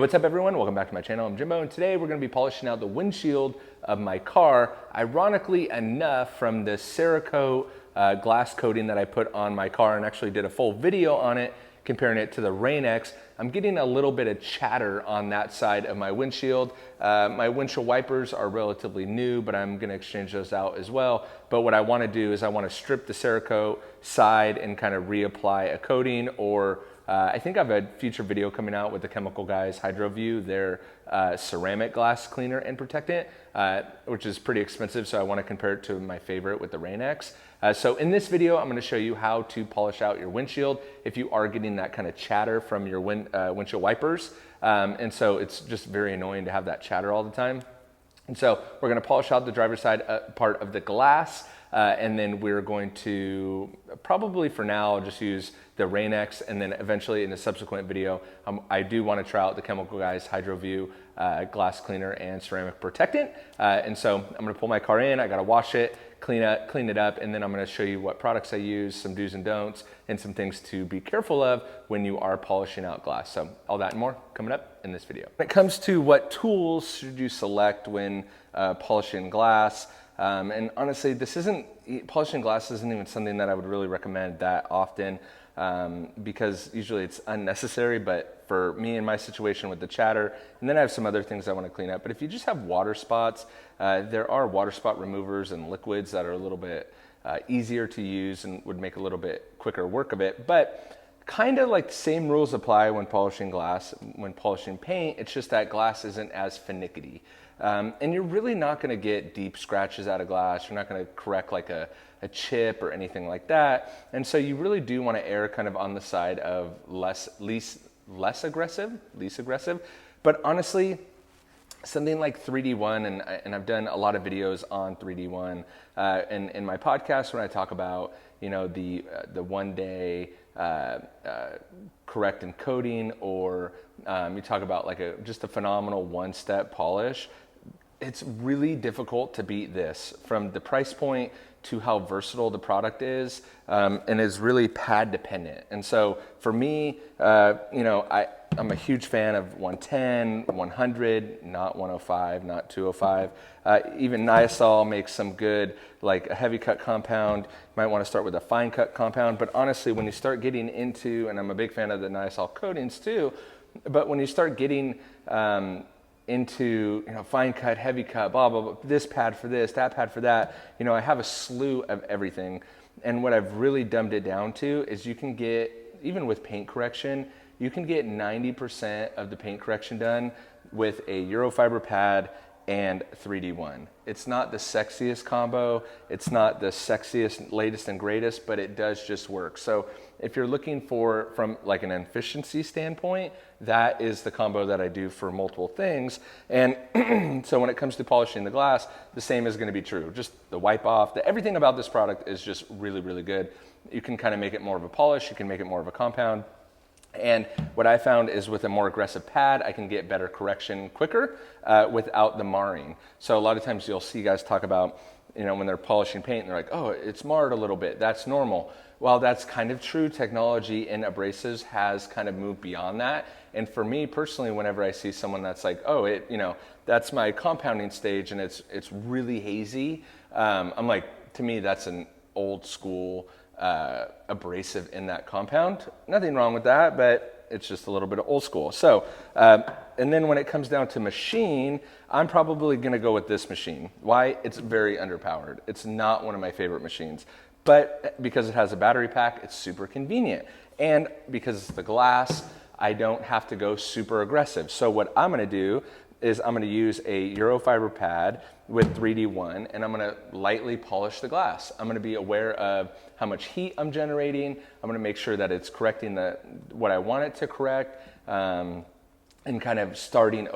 What's up everyone, welcome back to my channel. I'm Jimbo and today we're going to be polishing out the windshield of my car. Ironically enough, from the Cerakote glass coating that I put on my car and actually did a full video on it comparing it to the Rain-X. I'm getting a little bit of chatter on that side of my windshield. My windshield wipers are relatively new, but I'm going to exchange those out as well. But what I want to do is I want to strip the Cerakote side and kind of reapply a coating, or I think I have a future video coming out with the Chemical Guys HydroView, their ceramic glass cleaner and protectant, which is pretty expensive, so I want to compare it to my favorite with the Rain-X. So in this video, I'm going to show you how to polish out your windshield if you are getting that kind of chatter from your windshield wipers. And so it's just very annoying to have that chatter all the time. And so we're going to polish out the driver's side part of the glass. And then we're going to probably for now just use the Rain-X, and then eventually in a subsequent video I do want to try out the Chemical Guys HydroView glass cleaner and ceramic protectant. And so I'm going to pull my car in, I got to wash it, clean it up, and then I'm going to show you what products I use, some do's and don'ts, and some things to be careful of when you are polishing out glass. So all that and more coming up in this video. When it comes to what tools should you select when polishing glass, and honestly, polishing glass isn't even something that I would really recommend that often, because usually it's unnecessary. But for me in my situation with the chatter, and then I have some other things I want to clean up. But if you just have water spots, there are water spot removers and liquids that are a little bit easier to use and would make a little bit quicker work of it. But kind of like the same rules apply when polishing glass, when polishing paint. It's just that glass isn't as finicky. And you're really not going to get deep scratches out of glass. You're not going to correct like a chip or anything like that. And so you really do want to err kind of on the side of least aggressive. But honestly, something like 3D1, and I've done a lot of videos on 3D1 in my podcast when I talk about, you know, the 1 day correct and coating, or you talk about like just a phenomenal one-step polish. It's really difficult to beat this from the price point to how versatile the product is, and is really pad dependent. And so for me, you know, I'm a huge fan of 110, 100, not 105, not 205. Even Nyasol makes some good, like a heavy cut compound. You might want to start with a fine cut compound. But honestly, when you start getting into, and I'm a big fan of the Nyasol coatings too, but when you start getting into, you know, fine cut, heavy cut, blah, blah, blah, this pad for this, that pad for that, you know, I have a slew of everything. And what I've really dumbed it down to is you can get, even with paint correction, you can get 90% of the paint correction done with a Eurofiber pad and 3D1. It's not the sexiest combo, it's not the sexiest, latest and greatest, but it does just work. So if you're looking for, from like an efficiency standpoint, that is the combo that I do for multiple things. And so when it comes to polishing the glass, the same is going to be true. Just the wipe off, everything about this product is just really, really good. You can kind of make it more of a polish, you can make it more of a compound. And what I found is with a more aggressive pad, I can get better correction quicker without the marring. So a lot of times you'll see guys talk about, you know, when they're polishing paint, and they're like, oh, it's marred a little bit, that's normal. Well, that's kind of true. Technology in abrasives has kind of moved beyond that. And for me personally, whenever I see someone that's like, oh, you know, that's my compounding stage and it's really hazy, I'm like, to me, that's an old school abrasive in that compound. Nothing wrong with that, but it's just a little bit of old school. So, and then when it comes down to machine, I'm probably going to go with this machine. Why? It's very underpowered. It's not one of my favorite machines, but because it has a battery pack, it's super convenient. And because it's the glass, I don't have to go super aggressive. So what I'm going to do is I'm going to use a Eurofiber pad with 3D1, and I'm going to lightly polish the glass. I'm going to be aware of how much heat I'm generating. I'm going to make sure that it's correcting what I want it to correct, and kind of starting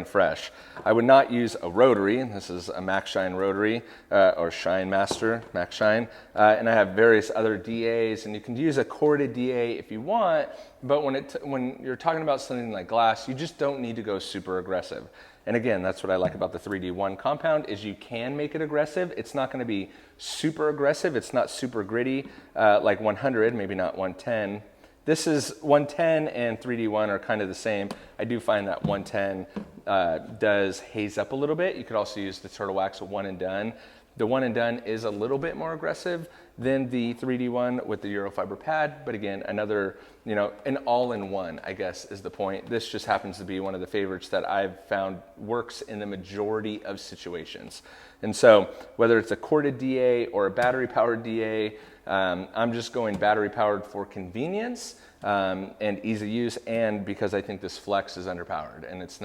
fresh. I would not use a rotary. This is a Max Shine rotary, or Shine Master, Max Shine. And I have various other DAs, and you can use a corded DA if you want, but when you're talking about something like glass, you just don't need to go super aggressive. And again, that's what I like about the 3D1 compound, is you can make it aggressive. It's not going to be super aggressive. It's not super gritty like 100, maybe not 110. This is 110 and 3D1 are kind of the same. I do find that 110 does haze up a little bit. You could also use the Turtle Wax one and done. The one and done is a little bit more aggressive than the 3D1 with the Eurofiber pad, but again, another, you know, an all-in-one, I guess, is the point. This just happens to be one of the favorites that I've found works in the majority of situations. And so whether it's a corded DA or a battery-powered DA, I'm just going battery-powered for convenience and easy use, and because I think this Flex is underpowered, and it's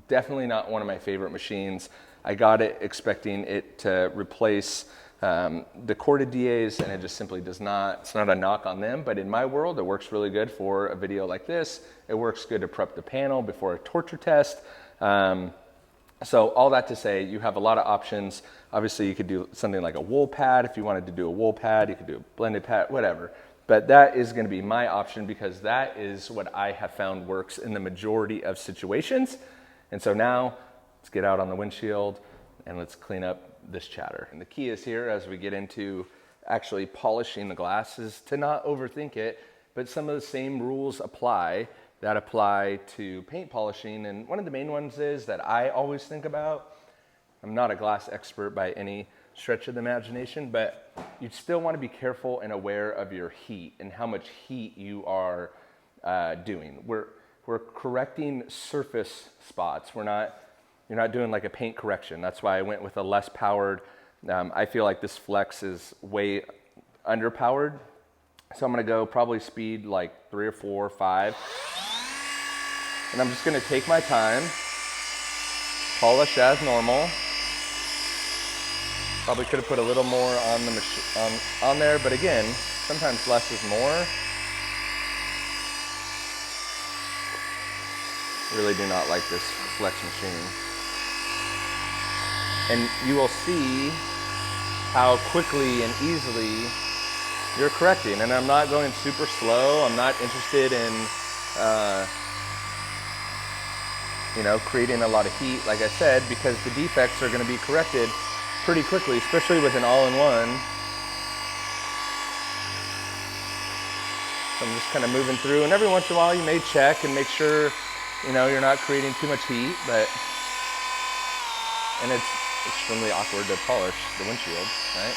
definitely not one of my favorite machines. I got it expecting it to replace the corded DAs, and it just simply does not. It's not a knock on them, but in my world, it works really good for a video like this. It works good to prep the panel before a torture test. So all that to say, you have a lot of options. Obviously, you could do something like a wool pad. If you wanted to do a wool pad, you could do a blended pad, whatever. But that is going to be my option because that is what I have found works in the majority of situations. And so now, let's get out on the windshield and let's clean up this chatter. And the key is here as we get into actually polishing the glass is to not overthink it, but some of the same rules apply that apply to paint polishing. And one of the main ones is that I always think about, I'm not a glass expert by any stretch of the imagination, but you still want to be careful and aware of your heat and how much heat you are doing. We're correcting surface spots. You're not doing like a paint correction. That's why I went with a less powered. I feel like this Flex is way underpowered. So I'm gonna go probably speed like 3 or 4 or 5. And I'm just gonna take my time, polish as normal. Probably could have put a little more on the on there, but again, sometimes less is more. Really do not like this Flex machine. And you will see how quickly and easily you're correcting. And I'm not going super slow. I'm not interested in, creating a lot of heat, like I said, because the defects are going to be corrected pretty quickly, especially with an all-in-one. So I'm just kind of moving through, and every once in a while you may check and make sure, you're not creating too much heat, and it's extremely awkward to polish the windshield, right?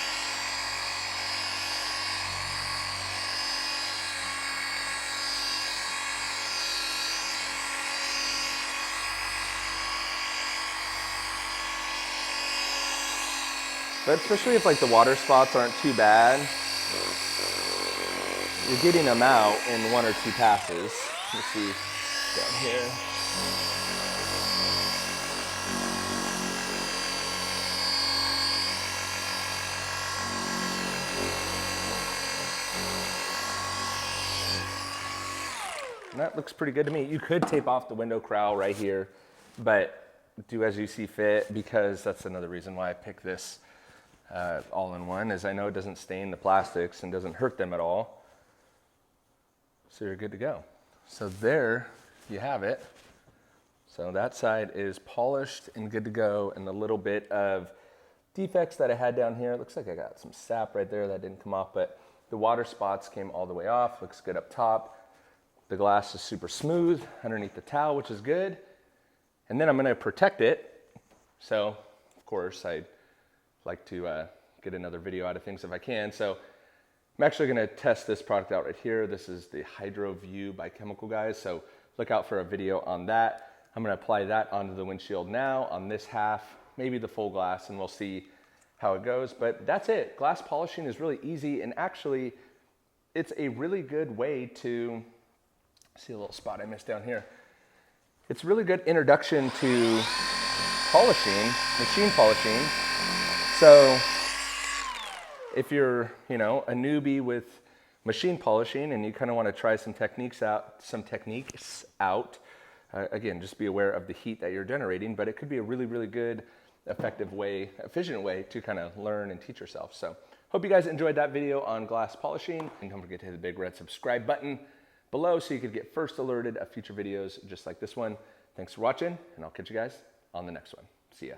But especially if like the water spots aren't too bad, you're getting them out in 1 or 2 passes. Let's see down here. And that looks pretty good to me. You could tape off the window crown right here, but do as you see fit, because that's another reason why I picked this all-in-one, is I know it doesn't stain the plastics and doesn't hurt them at all. So you're good to go. So there you have it. So that side is polished and good to go, and the little bit of defects that I had down here, it looks like I got some sap right there that didn't come off, but the water spots came all the way off. Looks good up top. The glass is super smooth underneath the towel, which is good. And then I'm going to protect it. So, of course, I like to get another video out of things if I can. So I'm actually going to test this product out right here. This is the Hydro View by Chemical Guys. So look out for a video on that. I'm going to apply that onto the windshield now on this half, maybe the full glass, and we'll see how it goes. But that's it. Glass polishing is really easy, and actually it's a really good way to see a little spot I missed down here. It's a really good introduction to polishing, machine polishing. So if you're, a newbie with machine polishing and you kind of want to try some techniques out, again, just be aware of the heat that you're generating, but it could be a really, really good, effective way, efficient way to kind of learn and teach yourself. So hope you guys enjoyed that video on glass polishing, and don't forget to hit the big red subscribe button below so you could get first alerted of future videos just like this one. Thanks for watching, and I'll catch you guys on the next one. See ya.